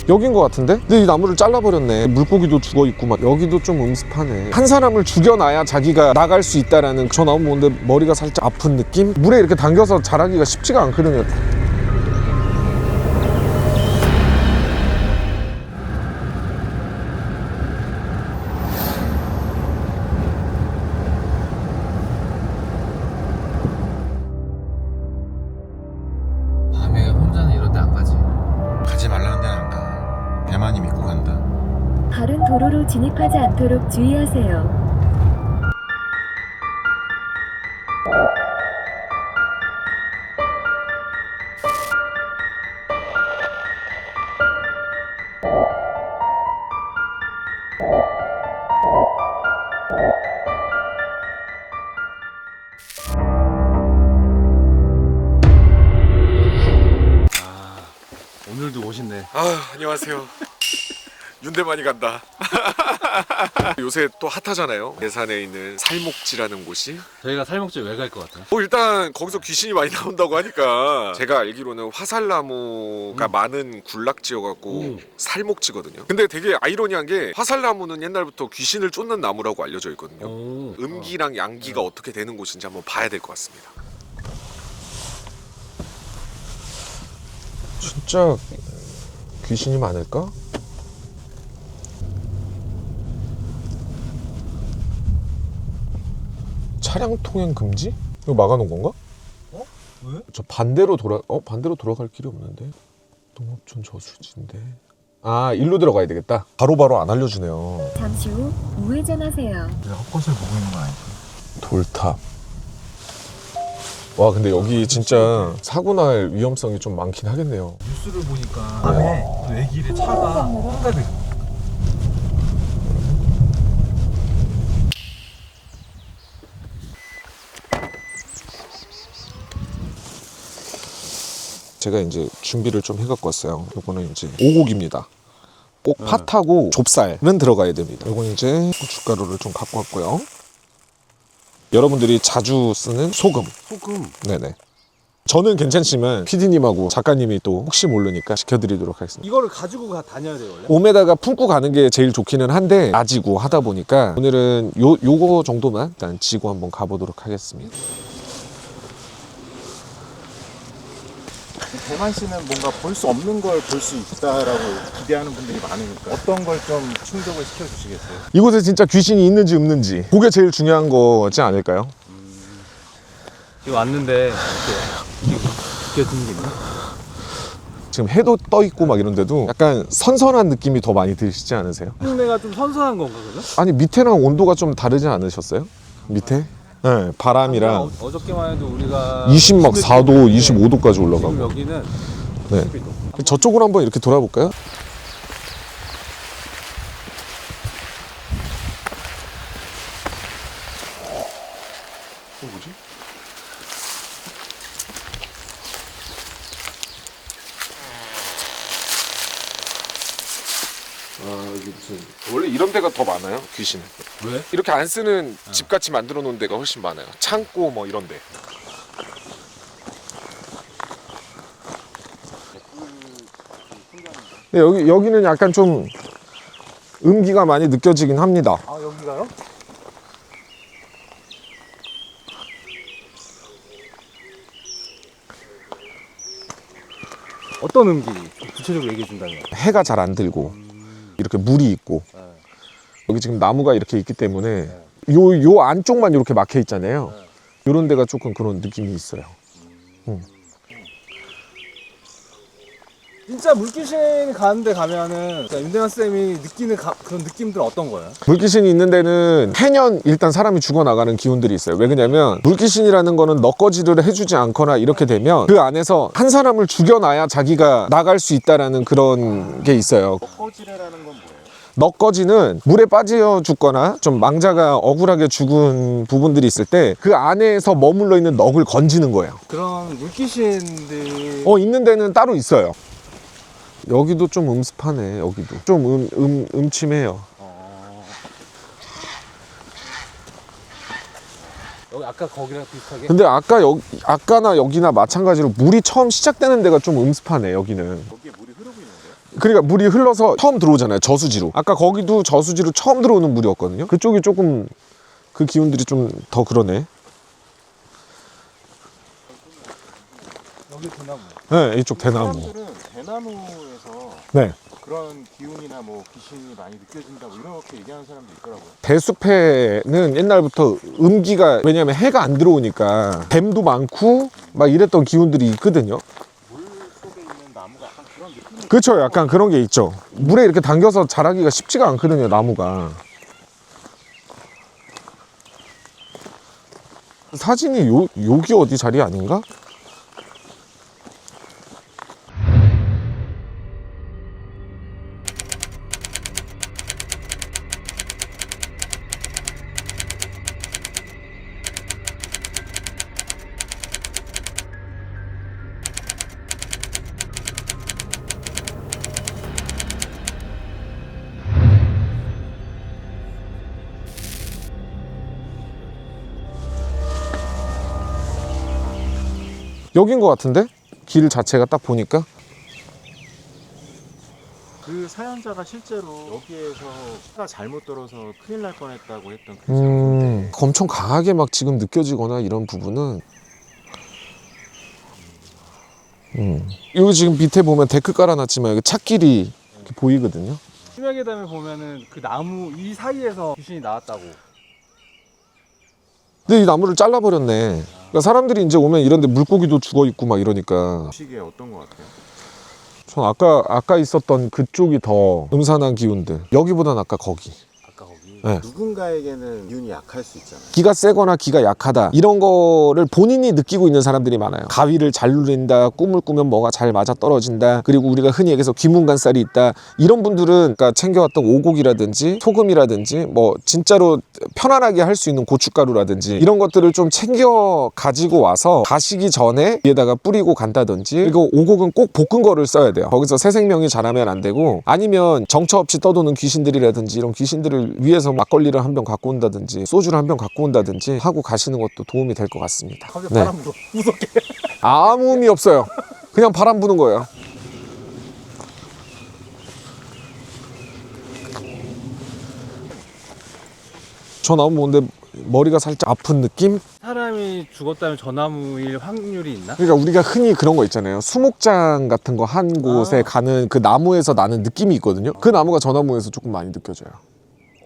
여긴 것 같은데? 근데 이 나무를 잘라버렸네. 물고기도 죽어있고 막. 여기도 좀 음습하네. 한 사람을 죽여놔야 자기가 나갈 수 있다라는. 저 나무 보는데 머리가 살짝 아픈 느낌? 물에 이렇게 당겨서 자라기가 쉽지가 않거든요. 밤에 혼자는 이런 데 안 가지. 가지 말라는 데는 안 가. 배만이 믿고 간다. 다른 도로로 진입하지 않도록 주의하세요. 오늘도 멋있네. 안녕하세요. 윤대만이 간다. 요새 또 핫하잖아요. 예산에 있는 살목지라는 곳이. 저희가 살목지 왜 갈 것 같아요? 일단 거기서 귀신이 많이 나온다고 하니까. 제가 알기로는 화살나무가 많은 군락지여갖고 살목지거든요. 근데 되게 아이러니한 게 화살나무는 옛날부터 귀신을 쫓는 나무라고 알려져 있거든요. 음기랑 양기가 어떻게 되는 곳인지 한번 봐야 될 것 같습니다. 진짜 귀신이 많을까? 차량 통행 금지? 이거 막아놓은 건가? 왜? 저 반대로 돌아갈 길이 없는데. 동업촌 저수지인데. 일로 들어가야 되겠다. 바로바로 안 알려주네요. 잠시 후 우회전하세요. 내가 헛것을 보고 있는 건 아니지. 돌탑. 와, 근데 여기 진짜 사고 날 위험성이 좀 많긴 하겠네요. 뉴스를 보니까 밤에 그 애기를 차가 한가득. 제가 이제 준비를 좀 해갖고 왔어요. 요거는 이제 오곡입니다. 꼭 팥하고 좁쌀은 들어가야 됩니다. 요건 이제 고춧가루를 좀 갖고 왔고요. 여러분들이 자주 쓰는 소금. 네네. 저는 괜찮지만 PD님하고 작가님이 또 혹시 모르니까 시켜드리도록 하겠습니다. 이거를 가지고 다녀야 돼요 원래? 몸에다가 품고 가는 게 제일 좋기는 한데 아지고 하다 보니까 오늘은 요거 정도만 일단 지고 한번 가보도록 하겠습니다. 대만 씨는 뭔가 볼 수 없는 걸 볼 수 있다라고 기대하는 분들이 많으니까 어떤 걸 좀 충족을 시켜주시겠어요? 이곳에 진짜 귀신이 있는지 없는지 그게 제일 중요한 거지 않을까요? 이거 왔는데 이렇게 느껴지는 게 있나? 지금 해도 떠 있고 막 이런데도 약간 선선한 느낌이 더 많이 드시지 않으세요? 동네가 좀 선선한 건가 그죠? 아니 밑에랑 온도가 좀 다르지 않으셨어요? 밑에? 네, 바람이랑 어저께만 해도 우리가 20막 4도, 25도까지 지금 올라가고. 여기는 네. 12도. 저쪽으로 한번 이렇게 돌아볼까요? 뭐지? 이게 무슨 원래 이런 데가 더 많아요, 귀신은. 왜? 이렇게 안 쓰는 집같이 만들어 놓은 데가 훨씬 많아요. 창고 뭐 이런 데. 근데 여기는 약간 좀 음기가 많이 느껴지긴 합니다. 아 여기가요? 어떤 음기 구체적으로 얘기해 준다면? 해가 잘 안 들고 이렇게 물이 있고 여기 지금 나무가 이렇게 있기 때문에 요 안쪽만 이렇게 막혀 있잖아요. 요런 데가 조금 그런 느낌이 있어요. 진짜 물귀신 가는데 가면은 윤대만 쌤이 느끼는 그런 느낌들은 어떤 거예요? 물귀신이 있는 데는 해년 일단 사람이 죽어나가는 기운들이 있어요. 왜 그러냐면 물귀신이라는 거는 넋거지를 해주지 않거나 이렇게 되면 그 안에서 한 사람을 죽여놔야 자기가 나갈 수 있다라는 그런 게 있어요. 꺾어지래라는 건 뭐예요? 넋거지는 물에 빠져 죽거나 좀 망자가 억울하게 죽은 부분들이 있을 때 그 안에서 머물러 있는 넋을 건지는 거예요. 그런 물귀신들 있는 데는 따로 있어요. 여기도 좀 음습하네. 여기도 좀 음침해요. 여기 아까 거기랑 비슷하게 근데 아까나 여기나 마찬가지로 물이 처음 시작되는 데가 좀 음습하네. 여기는 거기에 물이 흐르고 있는데요? 그러니까 물이 흘러서 처음 들어오잖아요. 저수지로. 아까 거기도 저수지로 처음 들어오는 물이었거든요. 그쪽이 조금 그 기운들이 좀 더 그러네. 여기 대나무. 네, 이쪽 대나무. 사람들은 대나무에서 네. 그런 기운이나 뭐 귀신이 많이 느껴진다고 이렇게 얘기하는 사람도 있더라고요. 대숲에는 옛날부터 음기가, 왜냐면 해가 안 들어오니까 뱀도 많고 막 이랬던 기운들이 있거든요. 물 속에 있는 나무가 약간 그런 느낌이. 그렇죠. 약간 그런 게 있죠. 물에 이렇게 당겨서 자라기가 쉽지가 않거든요, 나무가. 사진이 여기 어디 자리 아닌가? 여긴 것 같은데? 길 자체가 딱 보니까. 그 사연자가 실제로 여기에서 차가 잘못 들어서 큰일 날 뻔했다고 했던 그 사연인데 엄청 강하게 막 지금 느껴지거나 이런 부분은 여기 지금 밑에 보면 데크 깔아놨지만 여기 찻길이 이렇게 보이거든요. 심야괴담에 보면은 그 나무 이 사이에서 귀신이 나왔다고. 근데 이 나무를 잘라버렸네. 그러니까 사람들이 이제 오면 이런데 물고기도 죽어있고 막 이러니까. 시기에 어떤 것 같아요? 전 아까 있었던 그쪽이 더 음산한 기운들. 여기보단 아까 거기. 아까 거기 네. 누군가에게는 기운이 약할 수 있잖아요. 기가 세거나 기가 약하다 이런 거를 본인이 느끼고 있는 사람들이 많아요. 가위를 잘 누린다, 꿈을 꾸면 뭐가 잘 맞아 떨어진다, 그리고 우리가 흔히 얘기해서 귀문간살이 있다, 이런 분들은 그러니까 챙겨왔던 오곡이라든지 소금이라든지 뭐 진짜로 편안하게 할 수 있는 고춧가루라든지 이런 것들을 좀 챙겨 가지고 와서 가시기 전에 위에다가 뿌리고 간다든지. 그리고 오곡은 꼭 볶은 거를 써야 돼요. 거기서 새 생명이 자라면 안 되고, 아니면 정처 없이 떠도는 귀신들이라든지 이런 귀신들을 위해서 막걸리를 한 병 갖고 온다든지 소주를 한 병 갖고 온다든지 하고 가시는 것도 도움이 될 것 같습니다. 갑자기 네. 바람 불어. 무섭게. 아무 의미 없어요. 그냥 바람 부는 거예요. 저 나무 보는데 머리가 살짝 아픈 느낌? 사람이 죽었다면 저 나무일 확률이 있나? 그러니까 우리가 흔히 그런 거 있잖아요. 수목장 같은 거 한 곳에 가는 그 나무에서 나는 느낌이 있거든요. 그 나무가 저 나무에서 조금 많이 느껴져요.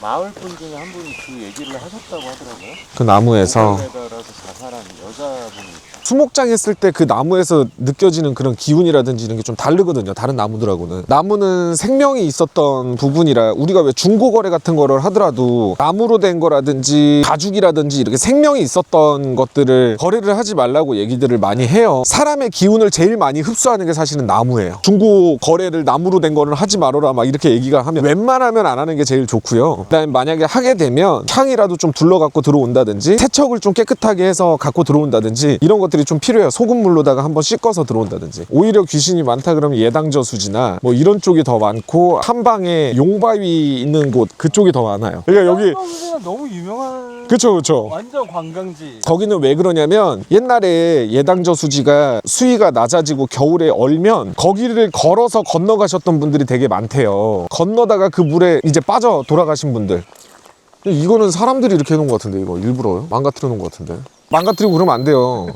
마을 분 중에 한 분이 그 얘기를 하셨다고 하더라고요. 그 나무에서 매달아서 자살한 여자분이. 수목장 했을 때 그 나무에서 느껴지는 그런 기운이라든지 이런 게 좀 다르거든요. 다른 나무들하고는. 나무는 생명이 있었던 부분이라, 우리가 왜 중고거래 같은 거를 하더라도 나무로 된 거라든지 가죽이라든지 이렇게 생명이 있었던 것들을 거래를 하지 말라고 얘기들을 많이 해요. 사람의 기운을 제일 많이 흡수하는 게 사실은 나무예요. 중고거래를 나무로 된 거를 하지 말아라 막 이렇게 얘기가 하면 웬만하면 안 하는 게 제일 좋고요. 그다음에 만약에 하게 되면 향이라도 좀 둘러갖고 들어온다든지 세척을 좀 깨끗하게 해서 갖고 들어온다든지 이런 것들이 좀 필요해요. 소금물로다가 한번 씻어서 들어온다든지. 오히려 귀신이 많다 그러면 예당저수지나 뭐 이런 쪽이 더 많고, 한방에 용바위 있는 곳 그쪽이 더 많아요. 그러니까 여기 여기가 너무 유명한. 그쵸. 완전 관광지. 거기는 왜 그러냐면 옛날에 예당저수지가 수위가 낮아지고 겨울에 얼면 거기를 걸어서 건너가셨던 분들이 되게 많대요. 건너다가 그 물에 이제 빠져 돌아가신 분들. 이거는 사람들이 이렇게 해놓은 것 같은데, 이거 일부러 망가뜨려 놓은 것 같은데. 망가뜨리고 그러면 안 돼요.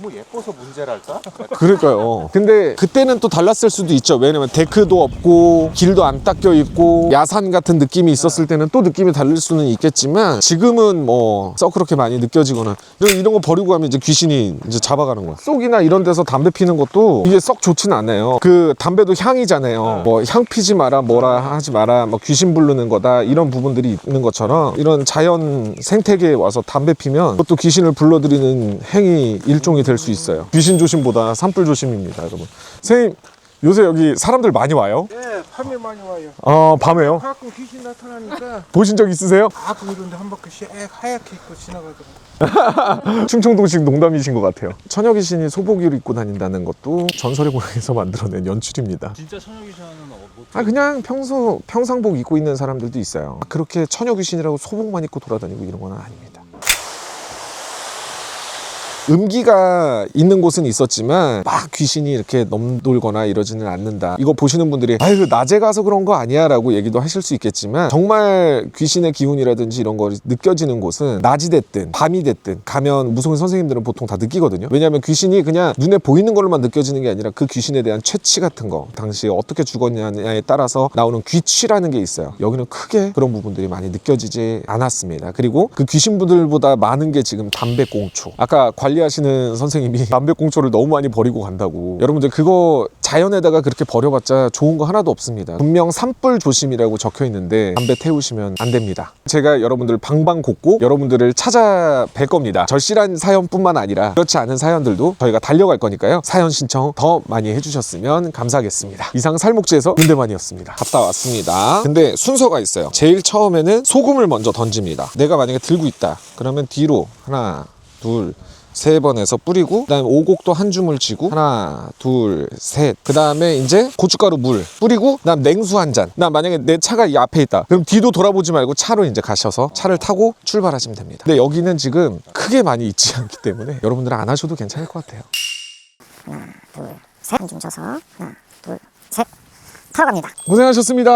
너무 예뻐서 문제랄까? 그러니까요. 근데 그때는 또 달랐을 수도 있죠. 왜냐면 데크도 없고 길도 안 닦여 있고 야산 같은 느낌이 있었을 때는 또 느낌이 다를 수는 있겠지만, 지금은 뭐 썩 그렇게 많이 느껴지거나 이런 거 버리고 가면 이제 귀신이 이제 잡아가는 거야. 쏙이나 이런 데서 담배 피는 것도 이게 썩 좋지는 않아요. 그 담배도 향이잖아요. 뭐 향 피지 마라, 뭐라 하지 마라, 뭐 귀신 부르는 거다, 이런 부분들이 있는 것처럼 이런 자연 생태계에 와서 담배 피면 그것도 귀신을 불러들이는 행위 일종이 될 수 있어요. 귀신 조심보다 산불 조심입니다, 여러분. 선생님, 요새 여기 사람들 많이 와요? 네, 밤에 많이 와요. 아, 밤에요? 가끔 귀신 나타나니까 보신 적 있으세요? 다 보이던데 한 바퀴 하얗게 입고 지나가더라고요. 충청도식 농담이신 것 같아요. 처녀귀신이 소복이를 입고 다닌다는 것도 전설의 고향에서 만들어낸 연출입니다. 진짜 처녀귀신은 뭐. 그냥 평상복 입고 있는 사람들도 있어요. 그렇게 처녀귀신이라고 소복만 입고 돌아다니고 이런 건 아닙니다. 음기가 있는 곳은 있었지만 막 귀신이 이렇게 넘돌거나 이러지는 않는다. 이거 보시는 분들이 아유 낮에 가서 그런 거 아니야 라고 얘기도 하실 수 있겠지만 정말 귀신의 기운이라든지 이런 거 느껴지는 곳은 낮이 됐든 밤이 됐든 가면 무속인 선생님들은 보통 다 느끼거든요. 왜냐하면 귀신이 그냥 눈에 보이는 걸로만 느껴지는 게 아니라 그 귀신에 대한 채취 같은 거, 당시에 어떻게 죽었냐에 따라서 나오는 귀취라는 게 있어요. 여기는 크게 그런 부분들이 많이 느껴지지 않았습니다. 그리고 그 귀신분들보다 많은 게 지금 담배꽁초. 아까 관리하시는 선생님이 담배꽁초를 너무 많이 버리고 간다고. 여러분들 그거 자연에다가 그렇게 버려봤자 좋은 거 하나도 없습니다. 분명 산불 조심이라고 적혀 있는데 담배 태우시면 안 됩니다. 제가 여러분들 방방곡곡 여러분들을 찾아뵐 겁니다. 절실한 사연뿐만 아니라 그렇지 않은 사연들도 저희가 달려갈 거니까요. 사연 신청 더 많이 해주셨으면 감사하겠습니다. 이상 살목지에서 윤대만이었습니다. 갔다 왔습니다. 근데 순서가 있어요. 제일 처음에는 소금을 먼저 던집니다. 내가 만약에 들고 있다 그러면 뒤로 하나 둘 세 번 해서 뿌리고, 그 다음에 오곡도 한 줌을 쥐고, 하나, 둘, 셋. 그 다음에 이제 고춧가루 물 뿌리고, 그 다음 냉수 한 잔. 나 만약에 내 차가 이 앞에 있다. 그럼 뒤도 돌아보지 말고 차로 이제 가셔서 차를 타고 출발하시면 됩니다. 근데 여기는 지금 크게 많이 있지 않기 때문에 여러분들은 안 하셔도 괜찮을 것 같아요. 하나, 둘, 셋. 한 줌 쳐서 하나, 둘, 셋. 타러 갑니다. 고생하셨습니다.